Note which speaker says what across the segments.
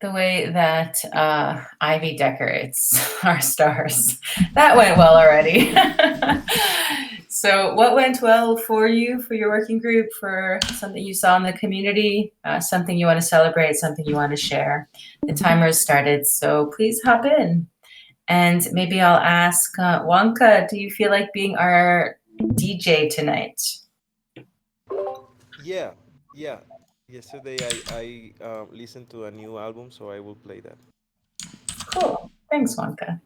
Speaker 1: the way that Ivy decorates our stars. That went well already. So, what went well for you, for your working group, for something you saw in the community, something you want to celebrate, something you want to share? The timer has started, so please hop in. And maybe I'll ask Wonka, do you feel like being our DJ tonight?
Speaker 2: Yeah, yeah. Yesterday I listened to a new album, so I will play that.
Speaker 1: Cool. Thanks, Wonka.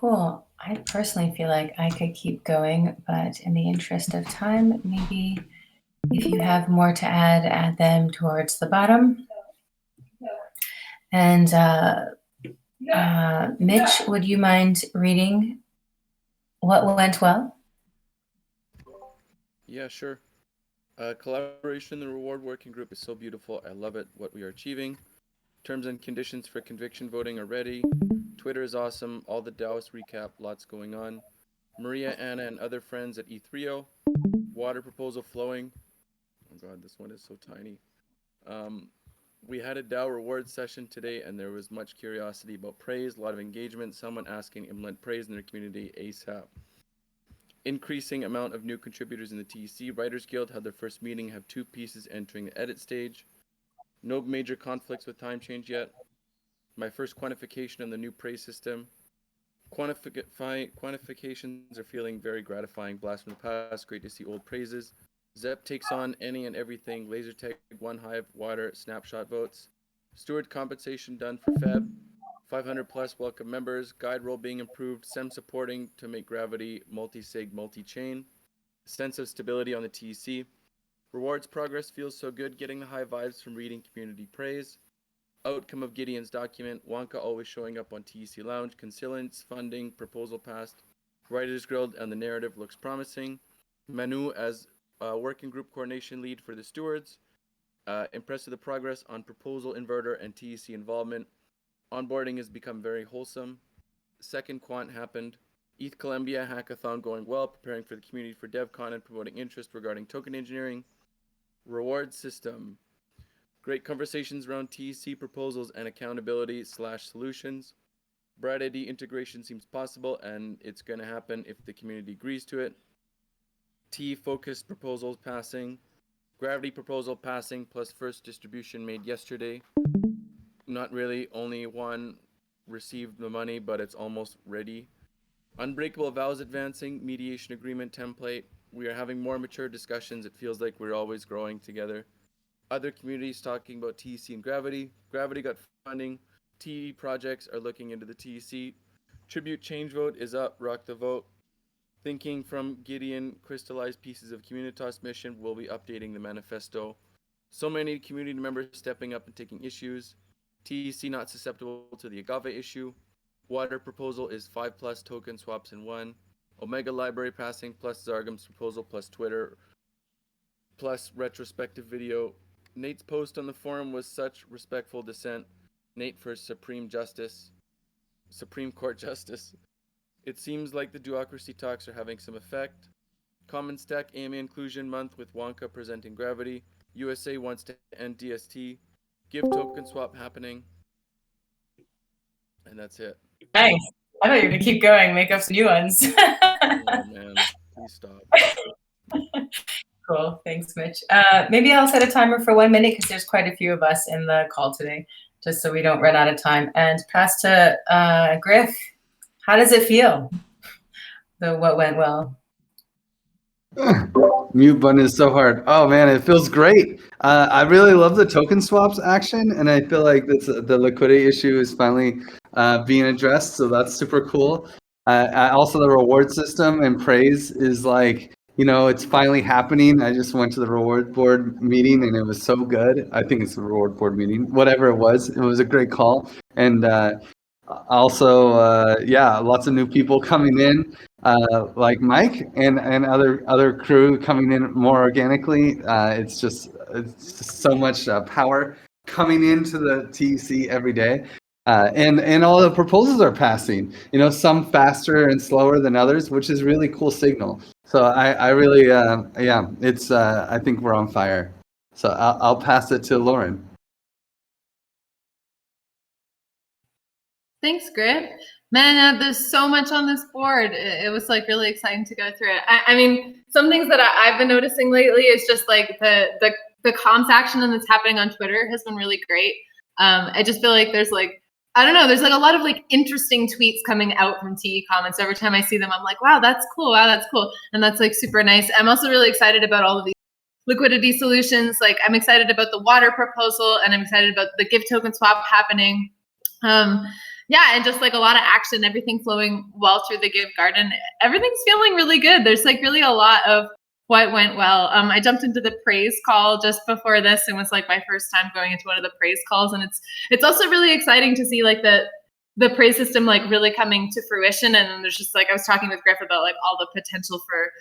Speaker 1: Cool. I personally feel like I could keep going, but in the interest of time, maybe if you have more to add them towards the bottom. And Mitch, would you mind reading what went well?
Speaker 3: Yeah, sure. Collaboration in the reward working group is so beautiful. I love it, what we are achieving. Terms and conditions for conviction voting are ready. Twitter is awesome. All the DAOs recap, lots going on. Maria, Anna, and other friends at E3O. Water proposal flowing. Oh god, this one is so tiny. We had a DAO reward session today, and there was much curiosity about praise, a lot of engagement, someone asking to implement praise in their community ASAP. Increasing amount of new contributors in the TEC. Writers Guild had their first meeting, have 2 pieces entering the edit stage. No major conflicts with time change yet. My first quantification in the new praise system. Quantifications are feeling very gratifying. Blast from the past, great to see old praises. Zep takes on any and everything. Laser tag, One Hive, water, snapshot votes. Steward compensation done for Feb. 500 plus welcome members. Guide role being improved. SEM supporting to make gravity multi-sig, multi-chain. Sense of stability on the TEC. Rewards progress feels so good. Getting the high vibes from reading community praise. Outcome of Gideon's document. Wonka always showing up on TEC Lounge. Conciliance, funding, proposal passed. Writers Guild and the narrative looks promising. Manu as working group coordination lead for the stewards. Impressed with the progress on proposal inverter and TEC involvement. Onboarding has become very wholesome. Second quant happened. ETH Columbia hackathon going well, preparing for the community for DevCon and promoting interest regarding token engineering. Reward system. Great conversations around TEC proposals and accountability/solutions. Bright ID integration seems possible, and it's going to happen if the community agrees to it. T-focused proposals passing. Gravity proposal passing plus first distribution made yesterday. Not really, only one received the money, but it's almost ready. Unbreakable vows advancing, mediation agreement template. We are having more mature discussions. It feels like we're always growing together. Other communities talking about TEC and Gravity. Gravity got funding. TE projects are looking into the TEC. Tribute change vote is up. Rock the vote. Thinking from Gideon, crystallized pieces of Communitas mission. We'll be updating the manifesto. So many community members stepping up and taking issues. TEC not susceptible to the agave issue. Water proposal is 5+ token swaps in 1. Omega library passing plus Zargam's proposal plus Twitter plus retrospective video. Nate's post on the forum was such respectful dissent. Nate for Supreme Court Justice. It seems like the duocracy talks are having some effect. Common Stack AMA Inclusion Month with Wonka presenting Gravity. USA wants to end DST. Give token swap happening. And that's it.
Speaker 1: Nice. I thought you were going to keep going, make up some new ones.
Speaker 3: Oh man, please stop.
Speaker 1: Cool. Thanks, Mitch. Maybe I'll set a timer for 1 minute because there's quite a few of us in the call today, just so we don't run out of time. And pass to Griff. How does it feel? What went well?
Speaker 4: Mute button is so hard. Oh man, it feels great. I really love the token swaps action, and I feel like the liquidity issue is finally being addressed. So that's super cool. Also, the reward system and praise is like, it's finally happening. I just went to the reward board meeting, and it was so good. I think it's the reward board meeting, whatever it was a great call. And also, lots of new people coming in. Like Mike and other crew coming in more organically. It's just so much power coming into the TEC every day. And all the proposals are passing, some faster and slower than others, which is really cool signal. So I really, it's, I think we're on fire. So I'll pass it to Lauren.
Speaker 5: Thanks, Griff. Man, there's so much on this board. It was like really exciting to go through it. I mean, some things that I've been noticing lately is just like the comms action that's happening on Twitter has been really great. I just feel like there's like, I don't know, there's like a lot of like interesting tweets coming out from TE comments. Every time I see them, I'm like, wow, that's cool. Wow, that's cool. And that's like super nice. I'm also really excited about all of these liquidity solutions. Like I'm excited about the water proposal and I'm excited about the give token swap happening. yeah, and just like a lot of action, everything flowing well through the Give Garden. Everything's feeling really good. There's like really a lot of what went well. I jumped into the praise call just before this and was like my first time going into one of the praise calls, and it's also really exciting to see like the praise system like really coming to fruition. And then there's just like I was talking with Griff about like all the potential for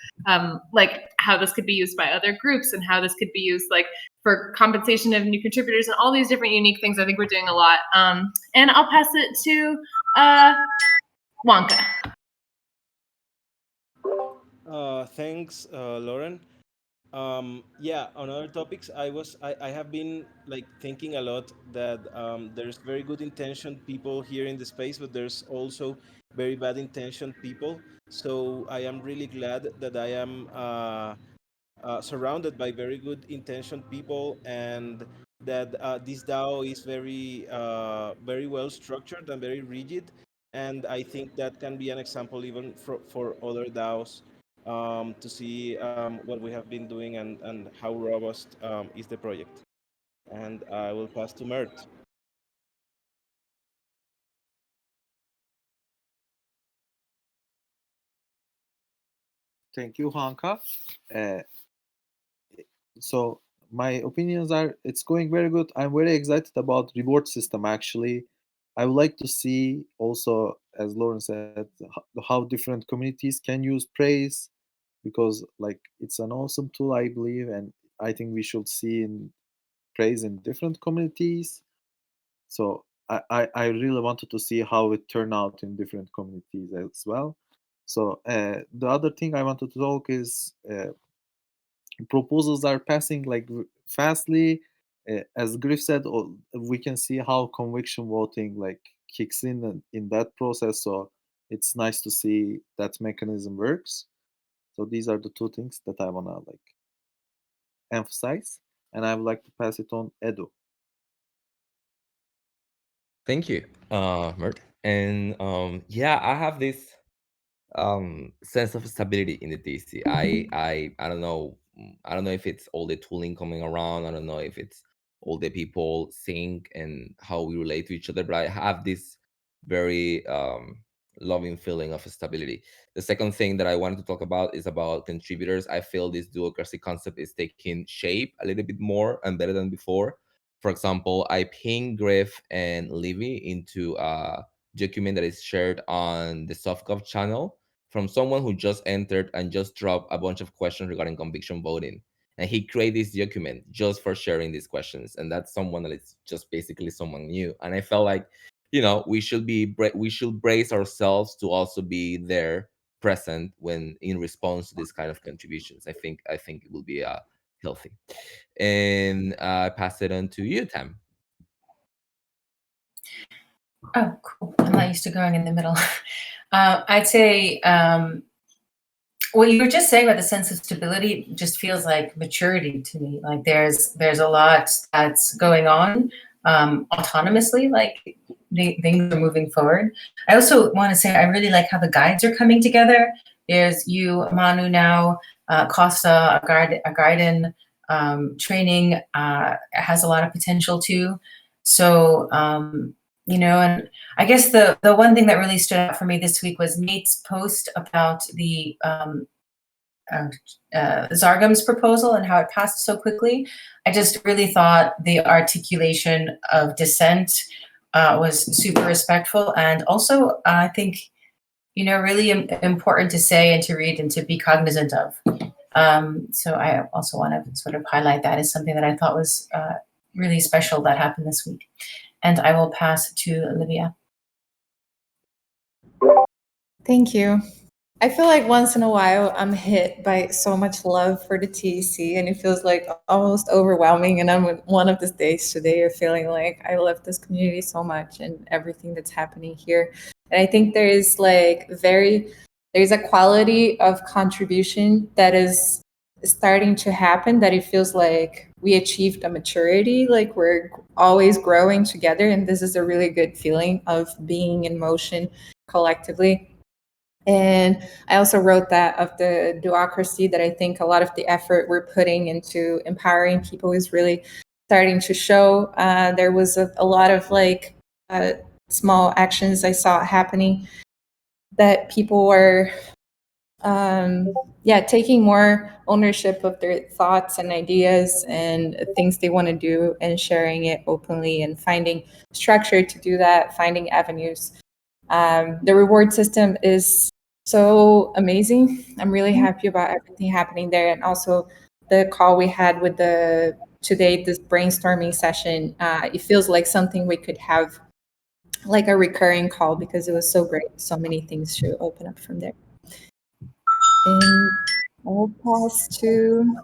Speaker 5: like how this could be used by other groups and how this could be used like for compensation of new contributors and all these different unique things. I think we're doing a lot. And I'll pass it to Wonka.
Speaker 2: Thanks, Lauren. Yeah, on other topics, I have been like thinking a lot that there's very good intentioned people here in the space, but there's also very bad intentioned people. So I am really glad that I am surrounded by very good intentioned people, and that this DAO is very well structured and very rigid. And I think that can be an example even for other DAOs, to see what we have been doing, and how robust is the project. And I will pass to Mert.
Speaker 6: Thank you, Hanka. Uh, so my opinions are it's going very good. I'm very excited about reward system actually. I would like to see also, as Lauren said, how different communities can use praise, because like it's an awesome tool, I believe, and I think we should see in praise in different communities. So I really wanted to see how it turned out in different communities as well. So the other thing I wanted to talk is proposals are passing like fastly. As Griff said, we can see how conviction voting like kicks in that process. So it's nice to see that mechanism works. So these are the two things that I wanna like emphasize, and I would like to pass it on Edu.
Speaker 7: Thank you, Mert. And yeah, I have this sense of stability in the DC. I don't know. I don't know if it's all the tooling coming around. I don't know if it's all the people sync and how we relate to each other. But I have this very loving feeling of stability. The second thing that I wanted to talk about is about contributors. I feel this duocracy concept is taking shape a little bit more and better than before. For example, I pinged Griff and Livy into a document that is shared on the SoftGov channel from someone who just entered and just dropped a bunch of questions regarding conviction voting. And he created this document just for sharing these questions. And that's someone that is just basically someone new. And I felt like, we should brace ourselves to also be there present when in response to this kind of contributions. I think it will be healthy. And I pass it on to you, Tam.
Speaker 1: Oh, cool. I'm not used to going in the middle. I'd say what you were just saying about the sense of stability just feels like maturity to me. Like there's a lot that's going on autonomously, like things are moving forward. I also want to say I really like how the guides are coming together. There's you, Manu now, Costa, a guardian training has a lot of potential too. So, and I guess the one thing that really stood out for me this week was Nate's post about the Zargham's proposal and how it passed so quickly. I just really thought the articulation of dissent was super respectful, and also I think really important to say and to read and to be cognizant of. So I also want to sort of highlight that as something that I thought was really special that happened this week. And I will pass to Olivia.
Speaker 8: Thank you. I feel like once in a while I'm hit by so much love for the TEC, and it feels like almost overwhelming. And I'm one of these days today of feeling like I love this community so much and everything that's happening here. And I think there is there's a quality of contribution that is starting to happen, that it feels like we achieved a maturity, like we're always growing together. And this is a really good feeling of being in motion collectively. And I also wrote that of the duocracy, that I think a lot of the effort we're putting into empowering people is really starting to show. There was a lot of small actions I saw happening, that people were taking more ownership of their thoughts and ideas and things they want to do and sharing it openly and finding structure to do that, finding avenues. The reward system is so amazing. I'm really happy about everything happening there. And also the call we had with today, this brainstorming session, it feels like something we could have like a recurring call because it was so great. So many things should open up from there. And I'll pass to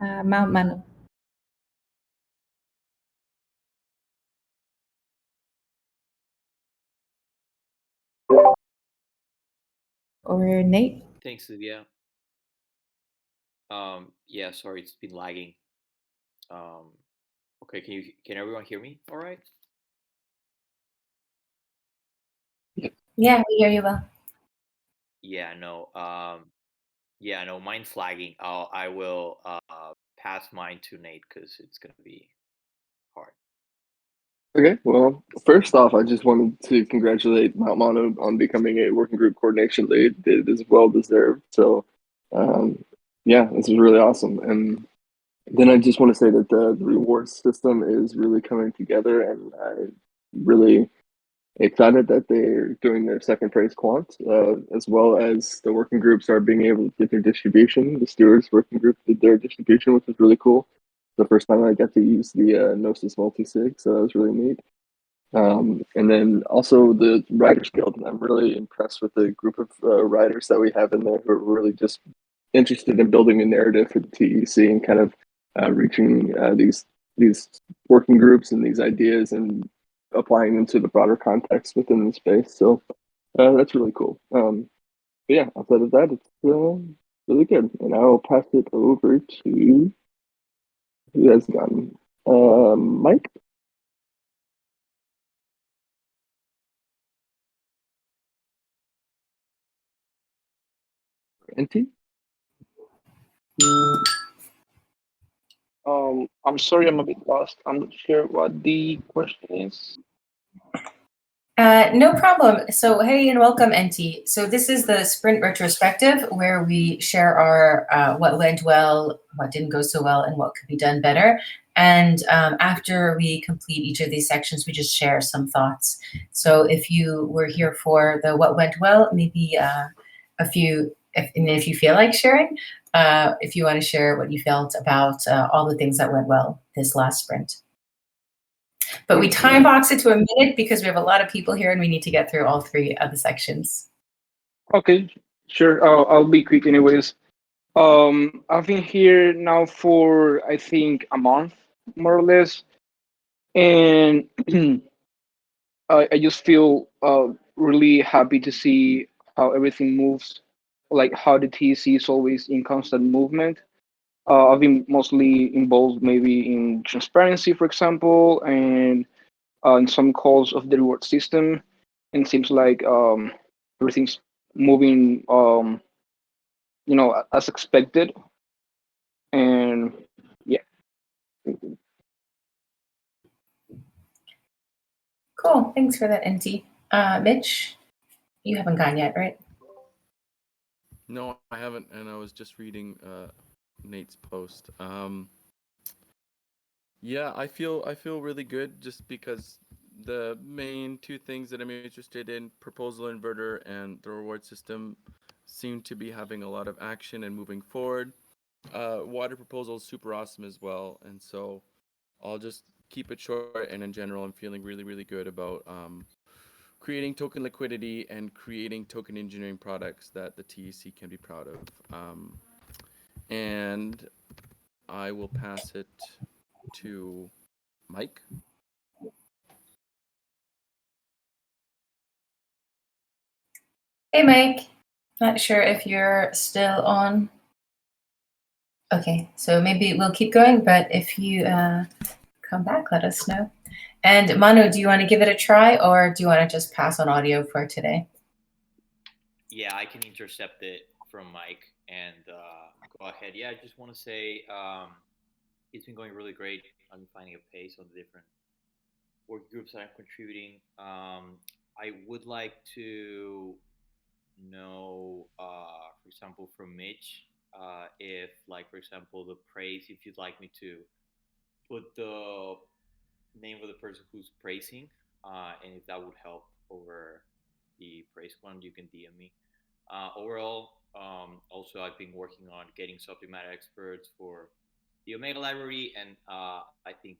Speaker 8: Mount Manu. Or Nate.
Speaker 9: Thanks, Lydia. Yeah, sorry, it's been lagging. Okay, can everyone hear me? All right.
Speaker 1: Yeah, we hear you well.
Speaker 9: Yeah, no. Yeah, no, mine flagging. I will pass mine to Nate because it's gonna be hard.
Speaker 10: Okay, well, first off, I just wanted to congratulate Mount Manu on becoming a working group coordination lead. It is well deserved. So, yeah, this is really awesome. And then I just want to say that the reward system is really coming together, and I'm really excited that they're doing their second phase quant, as well as the working groups are being able to get their distribution. The stewards working group did their distribution, which was really cool. The first time I got to use the Gnosis multi-sig, so that was really neat. And then also the Writers Guild. I'm really impressed with the group of writers that we have in there who are really just interested in building a narrative for the TEC and kind of reaching these working groups and these ideas and applying them to the broader context within the space. So that's really cool. But yeah, outside of that, it's really good. And I'll pass it over to who has gone. Mike. NT.
Speaker 11: I'm sorry, I'm a bit lost. I'm not sure what the question is.
Speaker 1: No problem. So, hey, and welcome, NT. So this is the Sprint Retrospective, where we share our what went well, what didn't go so well, and what could be done better. And after we complete each of these sections, we just share some thoughts. So if you were here for the what went well, maybe if you feel like sharing, if you want to share what you felt about all the things that went well this last sprint. But we time box it to a minute because we have a lot of people here and we need to get through all three of the sections.
Speaker 11: Okay, sure. I'll be quick, anyways. I've been here now for I think a month, more or less, and I just feel really happy to see how everything moves, like how the TC is always in constant movement. I've been mostly involved maybe in transparency, for example, and in some calls of the reward system. And it seems like everything's moving, as expected. And yeah.
Speaker 1: Cool. Thanks for that, NT. Mitch, you haven't gone yet, right?
Speaker 3: No, I haven't, and I was just reading Nate's post. Yeah, I feel really good just because the main two things that I'm interested in, proposal inverter and the reward system, seem to be having a lot of action and moving forward. Water proposal is super awesome as well, and so I'll just keep it short. And in general, I'm feeling really, really good about creating token liquidity and creating token engineering products that the TEC can be proud of. And I will pass it to Mike.
Speaker 1: Hey, Mike. Not sure if you're still on. Okay, so maybe we'll keep going, but if you come back, let us know. And Manu, do you want to give it a try or do you want to just pass on audio for today?
Speaker 9: Yeah, I can intercept it from Mike and go ahead. Yeah, I just want to say it's been going really great. I'm finding a pace on the different work groups that I'm contributing. I would like to know, for example, from Mitch, if, like, for example, the praise, if you'd like me to put the name of the person who's praising, and if that would help over the praise one, you can DM me. Overall, also I've been working on getting subject matter experts for the Omega library, and I think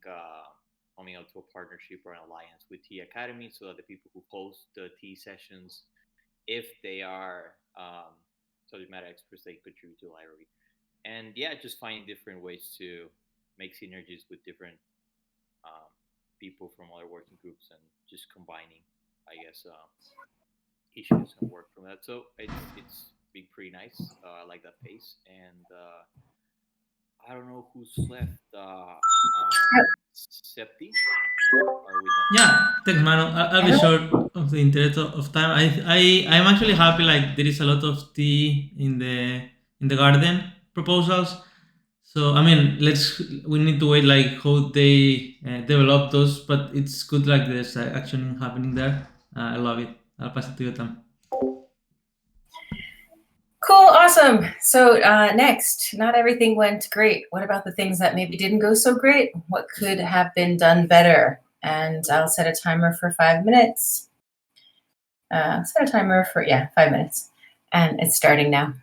Speaker 9: coming out to a partnership or an alliance with T Academy, so that the people who host the T sessions, if they are subject matter experts, they contribute to the library. And yeah, just finding different ways to make synergies with different um, people from other working groups, and just combining, I guess, issues and work from that. So it's been pretty nice. I like that pace, and I don't know who's left. Septi, or are we done?
Speaker 12: Yeah, thanks, Manu. I'll be short of the interest of time. I'm actually happy. Like there is a lot of tea in the garden proposals. So I mean, we need to wait like how they develop those. But it's good like there's action happening there. I love it. I'll pass it to you, Tom.
Speaker 1: Cool, awesome. So next, not everything went great. What about the things that maybe didn't go so great? What could have been done better? And I'll set a timer for 5 minutes. Set a timer for, 5 minutes. And it's starting now.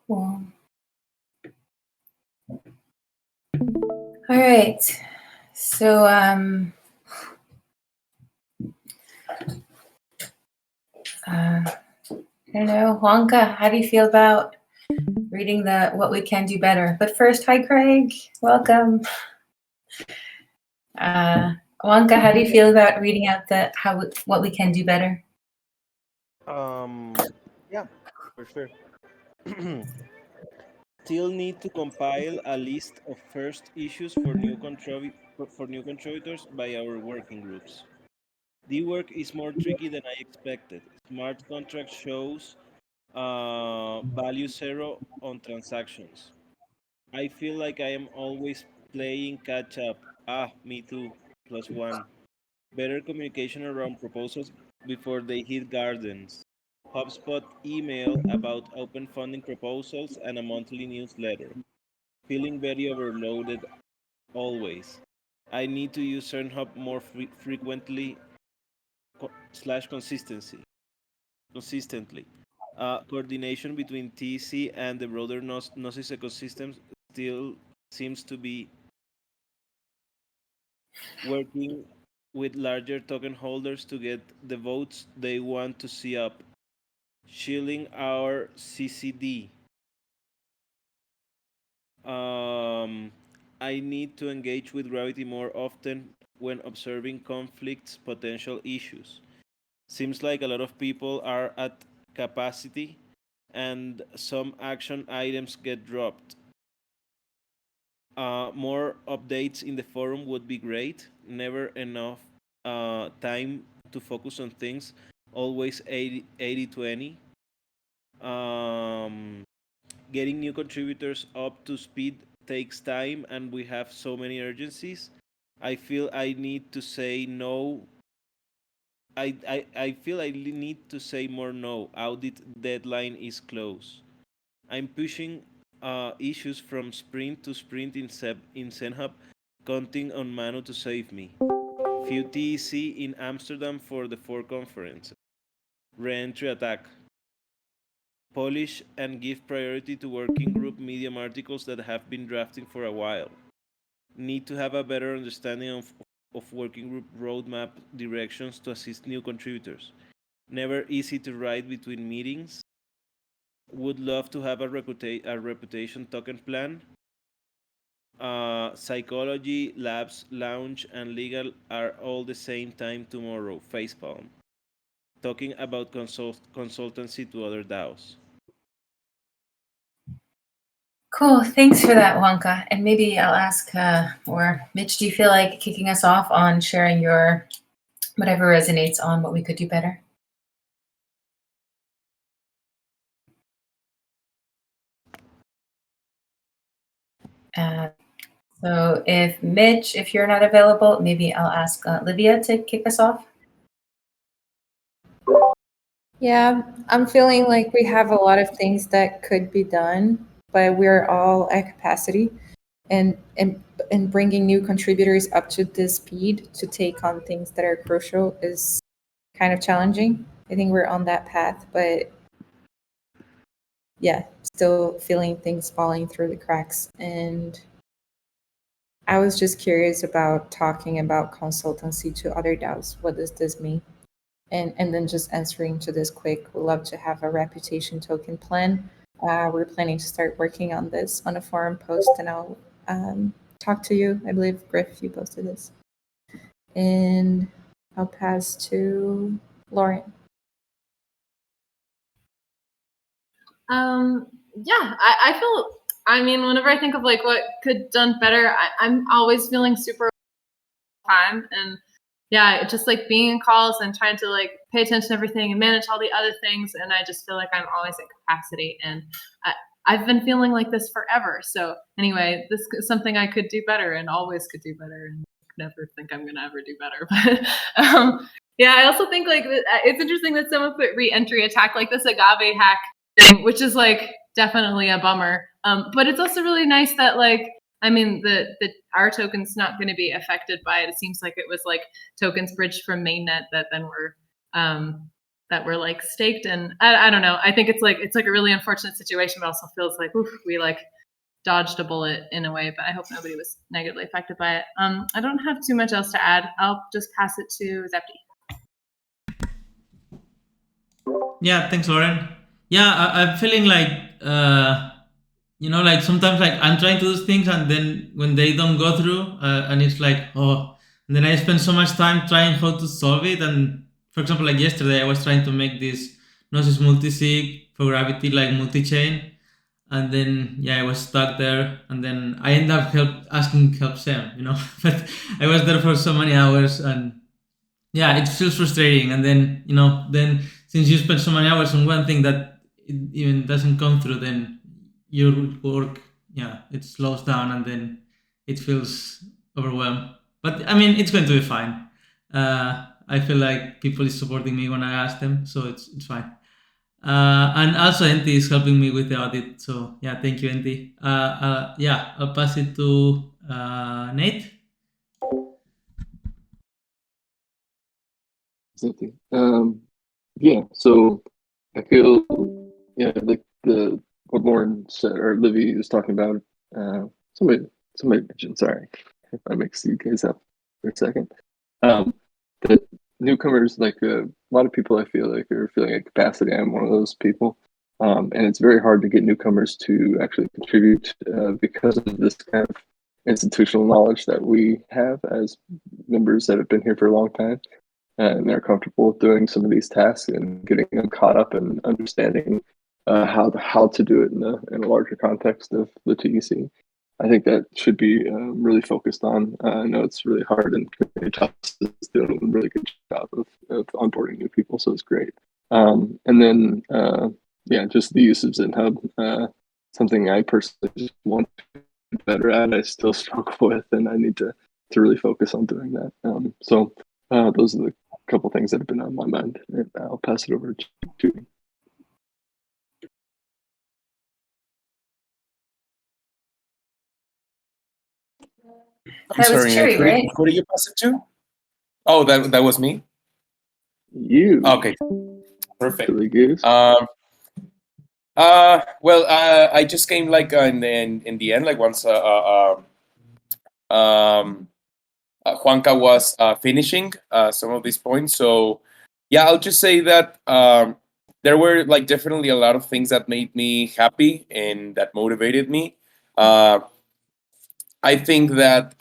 Speaker 1: Cool. All right. So I don't know, Wonka, how do you feel about reading the What We Can Do Better? But first, hi Craig, welcome. Wonka, how do you feel about reading out the What We Can Do Better?
Speaker 2: Yeah, for sure. Still need to compile a list of first issues for new contributors by our working groups. The work is more tricky than I expected. Smart contract shows value zero on transactions. I feel like I am always playing catch up. Ah, me too. Plus one. Better communication around proposals before they hit gardens. HubSpot email about open funding proposals and a monthly newsletter. Feeling very overloaded always. I need to use CernHub more frequently slash consistently. Coordination between TC and the broader Gnosis ecosystem still seems to be working with larger token holders to get the votes they want to see up. Shielding our CCD. I need to engage with Gravity more often when observing conflicts, potential issues. Seems like a lot of people are at capacity and some action items get dropped. More updates in the forum would be great. Never enough time to focus on things. Always 80-20. Getting new contributors up to speed takes time and we have so many urgencies. I feel I need to say no. I feel I need to say more no. Audit deadline is close. I'm pushing issues from sprint to sprint in Zenhub, counting on Manu to save me. Few TEC in Amsterdam for the 4 conference. Re-entry attack. Polish and give priority to working group medium articles that have been drafting for a while. Need to have a better understanding of working group roadmap directions to assist new contributors. Never easy to write between meetings. Would love to have a reputation token plan. Psychology, labs, lounge, and legal are all the same time tomorrow. Facepalm. Talking about consultancy to other DAOs.
Speaker 1: Cool, thanks for that, Wonka. And maybe I'll ask, or Mitch, do you feel like kicking us off on sharing your whatever resonates on what we could do better? So if Mitch, if you're not available, maybe I'll ask Livia to kick us off.
Speaker 8: Yeah, I'm feeling like we have a lot of things that could be done, but we're all at capacity. And bringing new contributors up to this speed to take on things that are crucial is kind of challenging. I think we're on that path, but yeah, still feeling things falling through the cracks. And I was just curious about talking about consultancy to other DAOs. What does this mean? And then just answering to this quick, we'd love to have a reputation token plan. We're planning to start working on this on a forum post, and I'll talk to you. I believe, Griff, you posted this. And I'll pass to Lauren.
Speaker 5: Yeah, I feel, I mean, whenever I think of like what could done better, I'm always feeling super time. And yeah, just like being in calls and trying to like pay attention to everything and manage all the other things. And I just feel like I'm always at capacity. And I've been feeling like this forever. So anyway, this is something I could do better and always could do better. And never think I'm going to ever do better. But yeah, I also think like it's interesting that someone put re-entry attack, like this agave hack thing, which is like definitely a bummer. But it's also really nice that like, I mean, our token's not going to be affected by it. It seems like it was like tokens bridged from mainnet that then were that were like staked. And I don't know. I think it's like a really unfortunate situation, but also feels like oof, we like dodged a bullet in a way. But I hope nobody was negatively affected by it. I don't have too much else to add. I'll just pass it to Zepti.
Speaker 12: Yeah, thanks, Lauren. Yeah, I'm feeling like like sometimes like I'm trying to do things and then when they don't go through, and it's like oh, and then I spend so much time trying how to solve it. And for example, like yesterday, I was trying to make this Gnosis multisig for gravity like multi-chain, and then yeah, I was stuck there, and then I end up asking help Sam, but I was there for so many hours, and yeah, it feels frustrating. And then then since you spend so many hours on one thing that it even doesn't come through, then your work, yeah, it slows down, and then it feels overwhelmed. But I mean, it's going to be fine. I feel like people is supporting me when I ask them, so it's fine. And also NT is helping me with the audit, so yeah, thank you, NT. Yeah, I'll pass it to Nate.
Speaker 10: Exactly. Yeah, so I feel, yeah, like what Lauren said, or Livy was talking about, somebody mentioned, sorry, if I mix you guys up for a second. The newcomers, like a lot of people I feel like are feeling at capacity. I'm one of those people. And it's very hard to get newcomers to actually contribute because of this kind of institutional knowledge that we have as members that have been here for a long time, and they're comfortable with doing some of these tasks and getting them caught up and understanding how to do it in a larger context of the TEC. I think that should be really focused on. I know it's really hard, and Community Talks is doing a really good job of onboarding new people, so it's great. And then, yeah, just the use of ZenHub, something I personally just want to be better at. I still struggle with, and I need to really focus on doing that. So those are the couple things that have been on my mind, and I'll pass it over to Judy.
Speaker 1: That was
Speaker 13: sorry,
Speaker 1: Cherry, right?
Speaker 13: who did you pass it to? Oh, that was me?
Speaker 10: You.
Speaker 13: Okay, perfect.
Speaker 10: Silly goose.
Speaker 13: Well, I just came like in the end, like once Juanca was finishing some of these points. So yeah, I'll just say that there were like definitely a lot of things that made me happy and that motivated me. I think that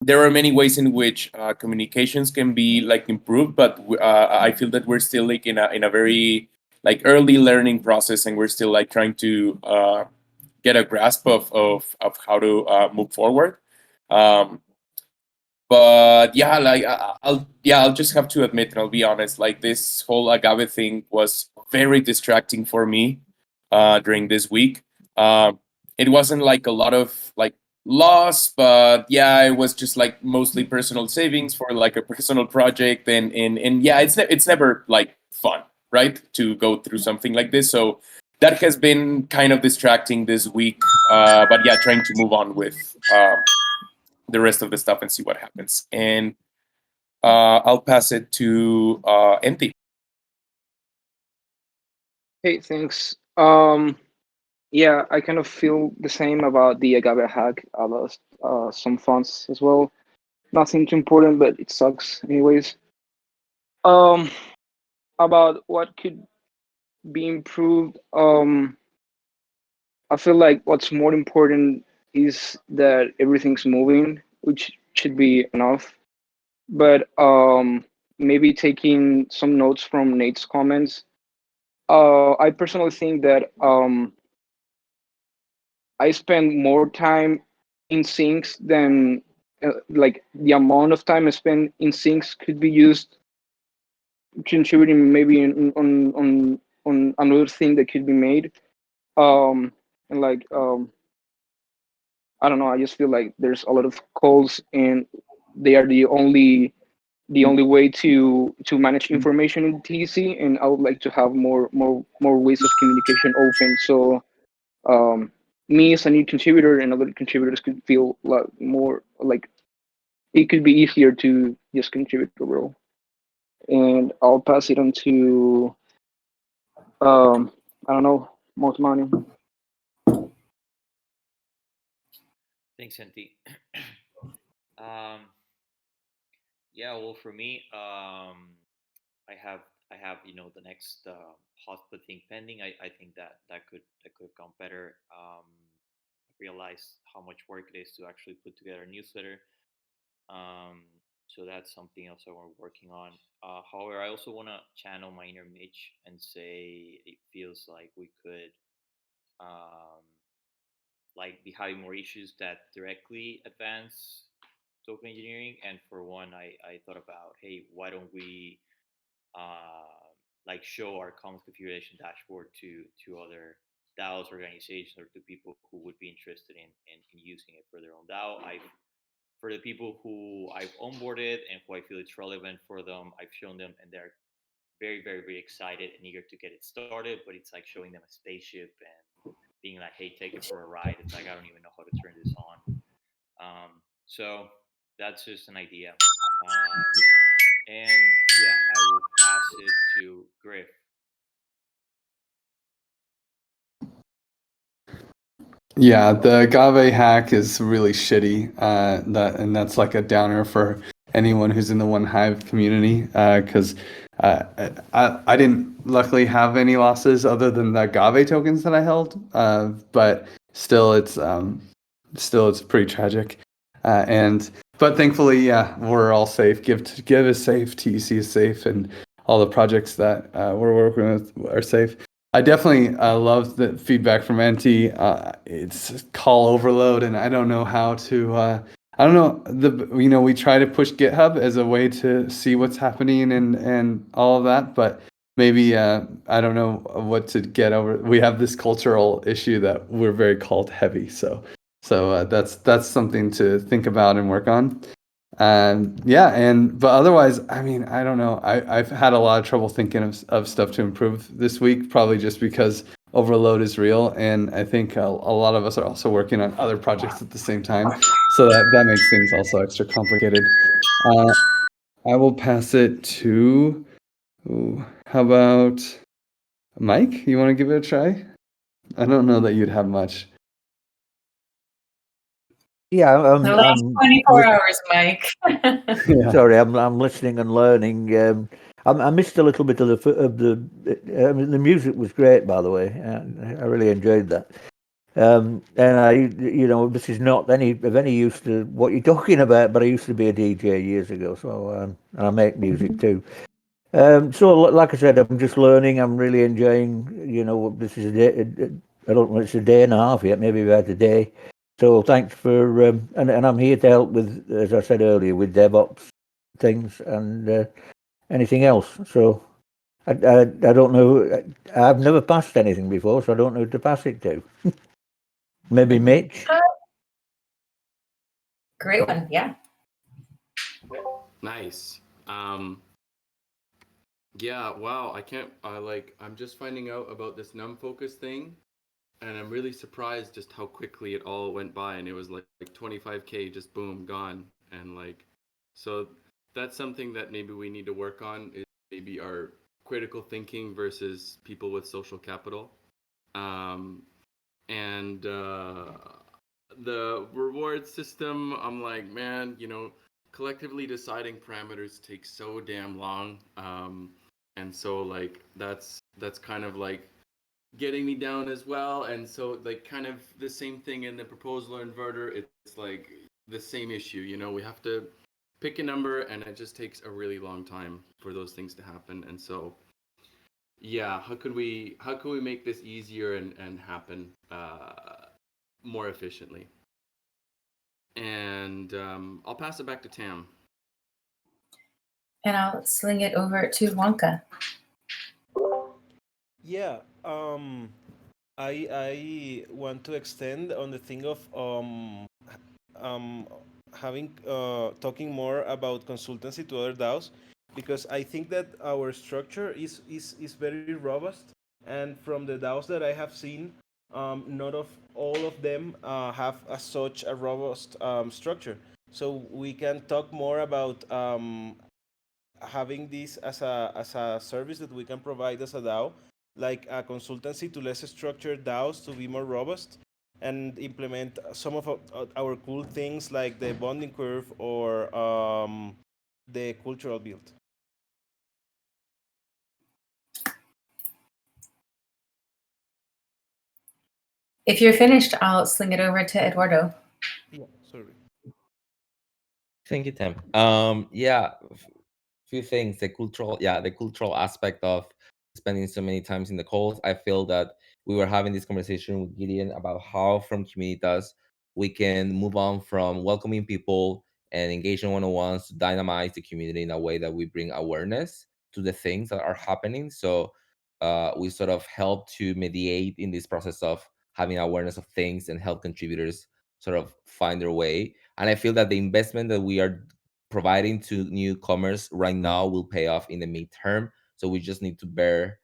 Speaker 13: there are many ways in which communications can be like improved, but I feel that we're still like in a very like early learning process, and we're still like trying to get a grasp of how to move forward. But yeah, like I'll just have to admit, and I'll be honest, like this whole agave thing was very distracting for me during this week. It wasn't like a lot of like loss, but yeah, it was just like mostly personal savings for like a personal project, and yeah, it's never like fun, right, to go through something like this. So that has been kind of distracting this week. But yeah, trying to move on with the rest of the stuff and see what happens. And I'll pass it to NT.
Speaker 11: Hey, thanks. Yeah, I kind of feel the same about the agave hack. I lost some funds as well. Nothing too important, but it sucks anyways. Um, about what could be improved. I feel like what's more important is that everything's moving, which should be enough. But maybe taking some notes from Nate's comments. I personally think that I spend more time in syncs than like the amount of time I spend in syncs could be used contributing maybe on another thing that could be made. And like I don't know, I just feel like there's a lot of calls and they are the only way to manage information in TC, and I would like to have more ways of communication open. So me as a new contributor and other contributors could feel like more like it could be easier to just contribute overall. and I'll pass it on to I don't know, Motmani.
Speaker 9: Thanks, Santi. um, yeah, well, for me, I have I have the next hospital thing pending. I think that could have gone better. I realized how much work it is to actually put together a newsletter. Um, so that's something else that we're working on. However, I also want to channel my inner Mitch and say it feels like we could um, like be having more issues that directly advance token engineering. And for one, I thought about, hey, why don't we like show our commons configuration dashboard to other DAOs, organizations, or to people who would be interested in using it for their own DAO. For the people who I've onboarded and who I feel it's relevant for them, I've shown them, and they're very, very, very excited and eager to get it started. But it's like showing them a spaceship and being like, "Hey, take it for a ride." It's like I don't even know how to turn this on. So that's just an idea. And yeah, I will pass it to Griff.
Speaker 4: Yeah, the agave hack is really shitty. That's like a downer for anyone who's in the One Hive community. Because I didn't luckily have any losses other than the agave tokens that I held. But still it's pretty tragic. But thankfully, yeah, we're all safe. Give is safe, TEC is safe, and all the projects that we're working with are safe. I definitely love the feedback from NT. It's call overload, and I don't know how to. I don't know we try to push GitHub as a way to see what's happening and all of that, but maybe I don't know what to get over. We have this cultural issue that we're very cult heavy, so that's something to think about and work on. But otherwise, I mean, I don't know. I've had a lot of trouble thinking of stuff to improve this week, probably just because overload is real, and I think a lot of us are also working on other projects at the same time, so that makes things also extra complicated. I will pass it to. How about Mike? You want to give it a try? I don't know that you'd have much.
Speaker 14: Yeah,
Speaker 1: The last 24 hours, Mike.
Speaker 4: Yeah.
Speaker 14: sorry, I'm listening and learning. I missed a little bit of I mean, the music was great, by the way. I really enjoyed that. And this is not of any use to what you're talking about, but I used to be a DJ years ago, so and I make music too. So, like I said, I'm just learning. I'm really enjoying. This is a day. I don't know. It's a day and a half yet, maybe about a day. So, thanks for and I'm here to help with, as I said earlier, with DevOps things and anything else. So, I don't know. I've never passed anything before, so I don't know who to pass it to. Maybe Mitch.
Speaker 1: Great one, yeah.
Speaker 3: Nice. Yeah, wow, I'm just finding out about this num focus thing, and I'm really surprised just how quickly it all went by, and it was like 25K just boom, gone. And so that's something that maybe we need to work on, is maybe our critical thinking versus people with social capital. And the reward system, I'm like, man, collectively deciding parameters takes so damn long. And so that's kind of like getting me down as well. And so kind of the same thing in the proposal inverter. It's like the same issue. We have to pick a number, and it just takes a really long time for those things to happen. And so yeah, how can we make this easier and happen more efficiently? And I'll pass it back to Tam.
Speaker 1: And I'll sling it over to Wonka.
Speaker 2: Yeah, I want to extend on the thing of um, having talking more about consultancy to other DAOs, because I think that our structure is very robust, and from the DAOs that I have seen, not of all of them have such a robust structure. So we can talk more about having this as a service that we can provide as a DAO, like a consultancy to less structured DAOs to be more robust and implement some of our cool things like the bonding curve or the cultural build.
Speaker 1: If you're finished, I'll sling it over to Eduardo.
Speaker 2: Yeah, sorry.
Speaker 7: Thank you, Tim. Yeah, few things. The cultural aspect of spending so many times in the calls. I feel that we were having this conversation with Gideon about how from Communitas we can move on from welcoming people and engaging one-on-ones to dynamize the community in a way that we bring awareness to the things that are happening. So we sort of help to mediate in this process of having awareness of things and help contributors sort of find their way. And I feel that the investment that we are providing to newcomers right now will pay off in the midterm. So we just need to bear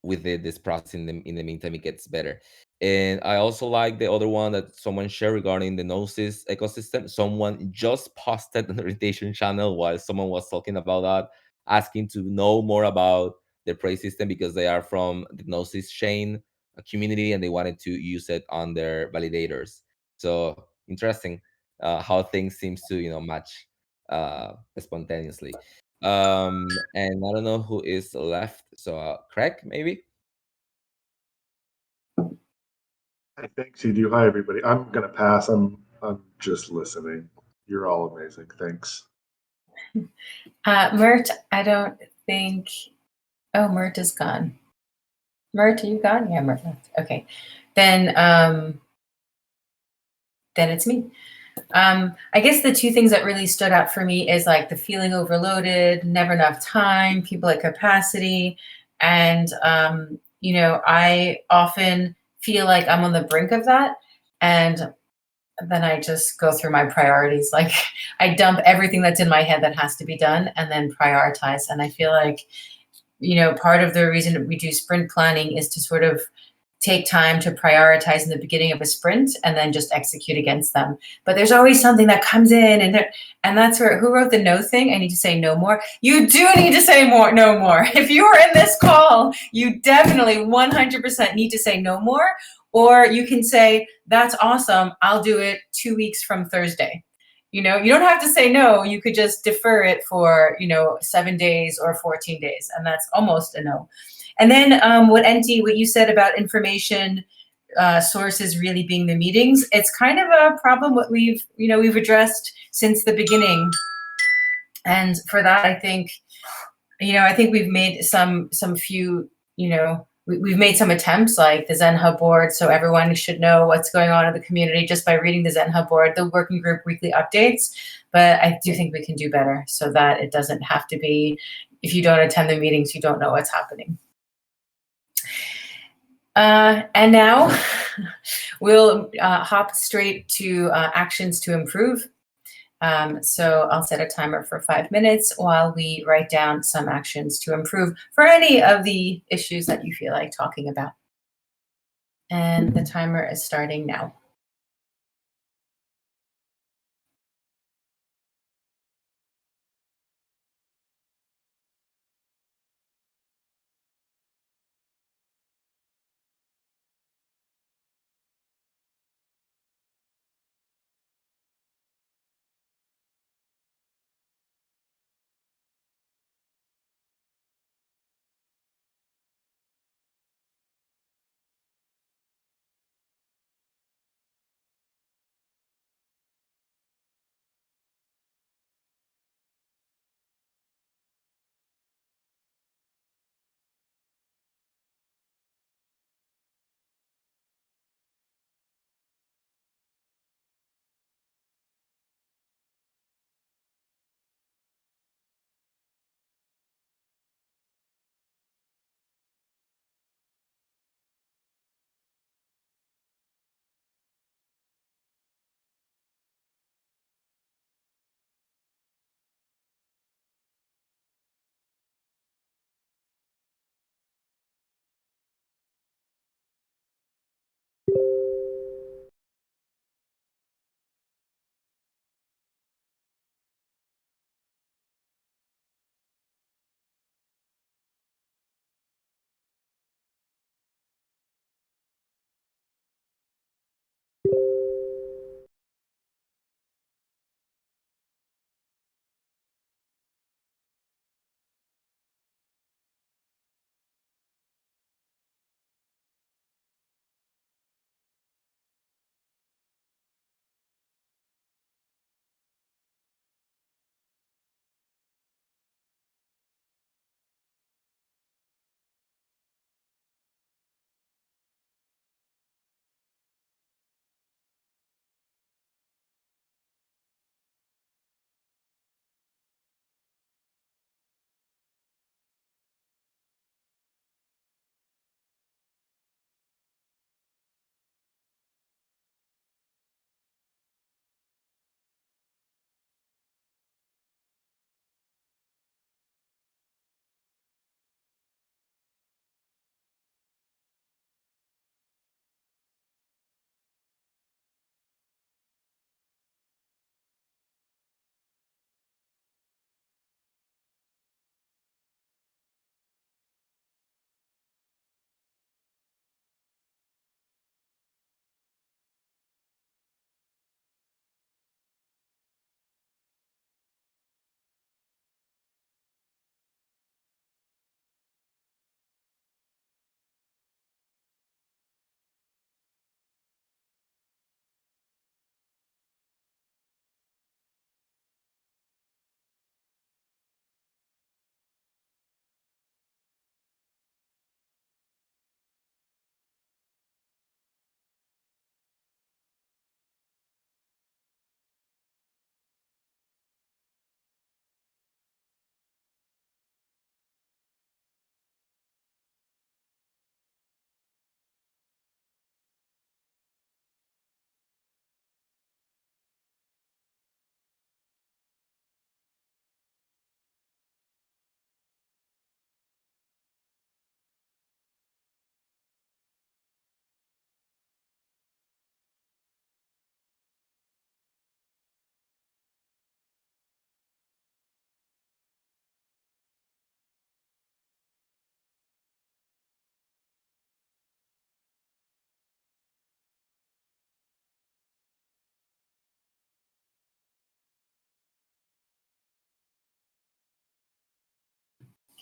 Speaker 7: with this process. In the meantime, it gets better. And I also like the other one that someone shared regarding the Gnosis ecosystem. Someone just posted on the orientation channel while someone was talking about that, asking to know more about the praise system because they are from the Gnosis chain community and they wanted to use it on their validators. So interesting how things seems to match spontaneously. And I don't know who is left. So Craig, maybe.
Speaker 15: Hi, thanks, you do. Hi, everybody. I'm gonna pass. I'm just listening. You're all amazing. Thanks.
Speaker 1: Mert, I don't think. Oh, Mert is gone. Mert, are you gone? Yeah, Mert left. Okay, then it's me. I guess the two things that really stood out for me is like the feeling overloaded, never enough time, people at capacity, and I often feel like I'm on the brink of that, and then I just go through my priorities. Like I dump everything that's in my head that has to be done and then prioritize. And I feel like, part of the reason that we do sprint planning is to sort of take time to prioritize in the beginning of a sprint and then just execute against them. But there's always something that comes in and that's where, who wrote the no thing? I need to say no more. You do need to say no more. If you are in this call, you definitely 100% need to say no more. Or you can say, that's awesome. I'll do it 2 weeks from Thursday. You don't have to say no. You could just defer it for, 7 days or 14 days. And that's almost a no. And then what you said about information sources really being the meetings, it's kind of a problem what we've addressed since the beginning. And for that, I think we've made some few, we've made some attempts like the Zen Hub board. So everyone should know what's going on in the community just by reading the Zen Hub board, the working group weekly updates. But I do think we can do better so that it doesn't have to be, if you don't attend the meetings, you don't know what's happening. And now we'll hop straight to actions to improve. So I'll set a timer for 5 minutes while we write down some actions to improve for any of the issues that you feel like talking about. And the timer is starting now.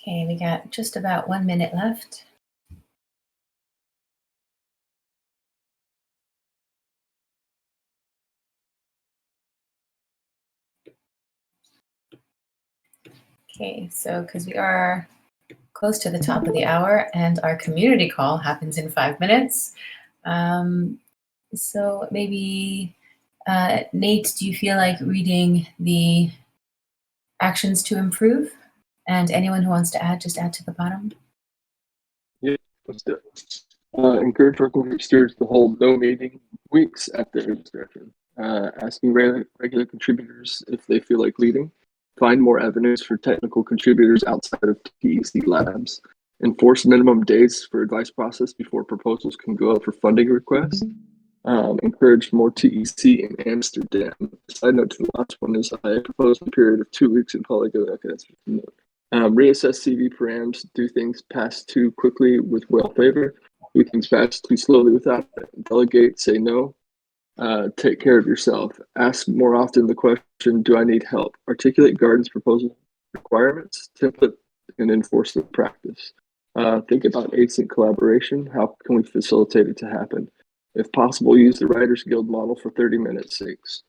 Speaker 1: Okay, we got just about 1 minute left. Okay, so because we are close to the top of the hour and our community call happens in 5 minutes, so maybe, Nate, do you feel like reading the actions to improve? And anyone who wants to add, just add to the bottom.
Speaker 10: Yeah, let's do it. Encourage working group stewards to hold no meeting weeks at their discretion. Asking regular contributors if they feel like leading. Find more avenues for technical contributors outside of TEC labs. Enforce minimum dates for advice process before proposals can go out for funding requests. Encourage more TEC in Amsterdam. Side note to the last one is I proposed a period of 2 weeks in Polygo. Okay, that's reassess CV params. Do things pass too quickly with well favor. Do things pass too slowly without it. Delegate. Say no. Take care of yourself. Ask more often the question, do I need help? Articulate guidance proposal requirements, template, and enforce the practice. Think about async collaboration. How can we facilitate it to happen? If possible, use the Writers Guild model for 30-minute syncs.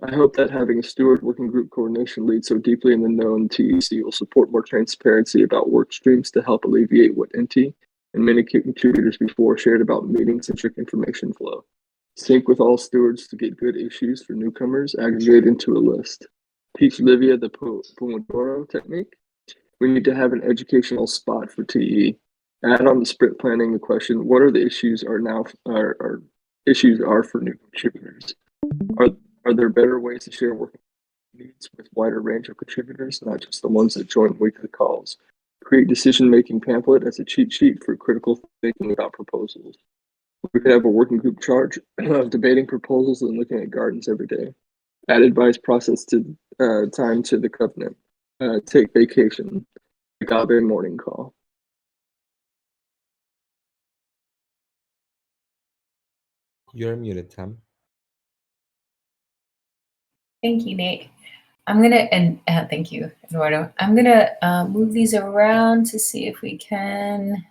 Speaker 10: I hope that having a steward working group coordination lead so deeply in the known TEC will support more transparency about work streams to help alleviate what NT and many contributors before shared about meeting-centric information flow. Sync with all stewards to get good issues for newcomers, aggregate into a list. Teach Livia the Pomodoro technique. We need to have an educational spot for TE. Add on the sprint planning the question, what are the issues issues are for new contributors? Are there better ways to share working needs with wider range of contributors, not just the ones that join weekly calls? Create decision-making pamphlet as a cheat sheet for critical thinking about proposals. We could have a working group charge of debating proposals and looking at gardens every day. Add advice process to time to the covenant. Take vacation. Agave morning call.
Speaker 7: You're muted, Tam.
Speaker 1: Thank you, Nate. I'm gonna, and thank you, Eduardo. I'm gonna move these around to see if we can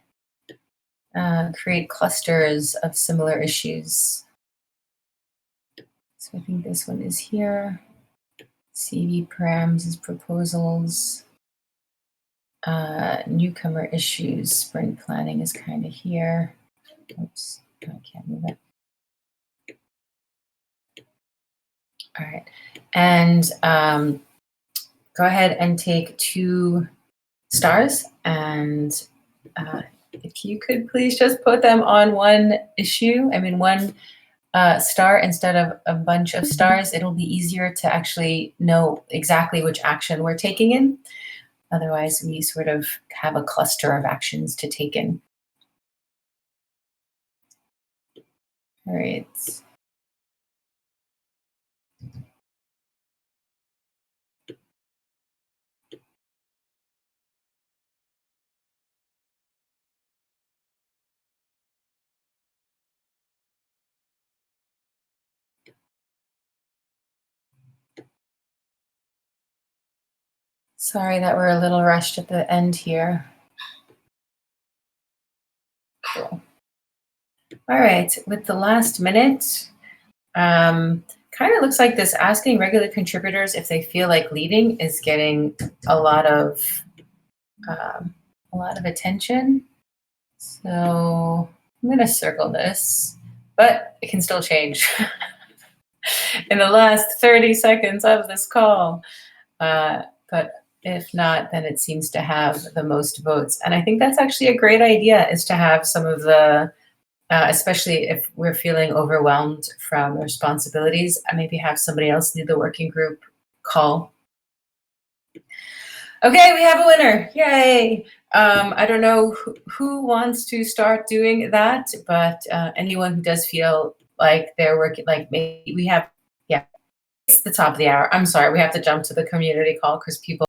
Speaker 1: create clusters of similar issues. So I think this one is here. CV params is proposals. Newcomer issues, sprint planning is kind of here. Oops, I can't move it. All right, and go ahead and take 2 stars, and if you could please just put them on one issue, I mean one star instead of a bunch of stars, it'll be easier to actually know exactly which action we're taking in. Otherwise, we sort of have a cluster of actions to take in. All right. Sorry that we're a little rushed at the end here. Cool. All right, with the last minute, kind of looks like this asking regular contributors if they feel like leading is getting a lot of attention. So I'm going to circle this, but it can still change in the last 30 seconds of this call. But if not, then it seems to have the most votes. And I think that's actually a great idea, is to have some of the, especially if we're feeling overwhelmed from the responsibilities, maybe have somebody else lead the working group call. Okay, we have a winner. Yay. I don't know who wants to start doing that, but anyone who does feel like they're working, like maybe we have, yeah, it's the top of the hour. I'm sorry, we have to jump to the community call because people